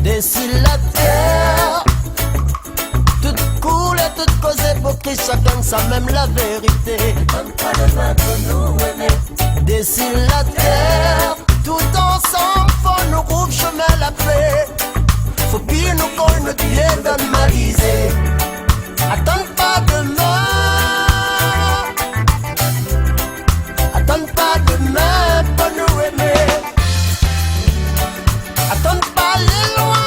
Dessine la terre, toute coule et toute cause pour que chacun sa même la vérité. Donne pas de main pour nous aimer. Dessine la terre, tout ensemble, faut nous rouvre chemin la paix. Faut qu'il nous colle notre pied dans le malisé. Attends pas demain, attends pas demain pour nous aimer. Attends pas les loin,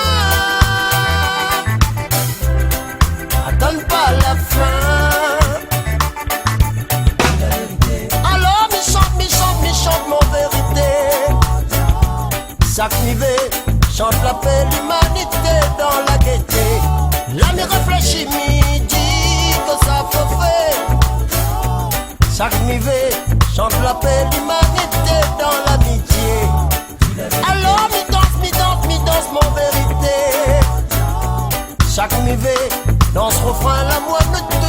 attends pas la fin. Alors mi chante mon vérité. Chaque niveau chante la paix, l'humanité dans la gaieté. L'ami réfléchit, dit que ça faut faire. Chaque niveau chante la paix, l'humanité dans l'amitié. Alors mi danse mon vérité. Chaque niveau dans ce refrain, la moine de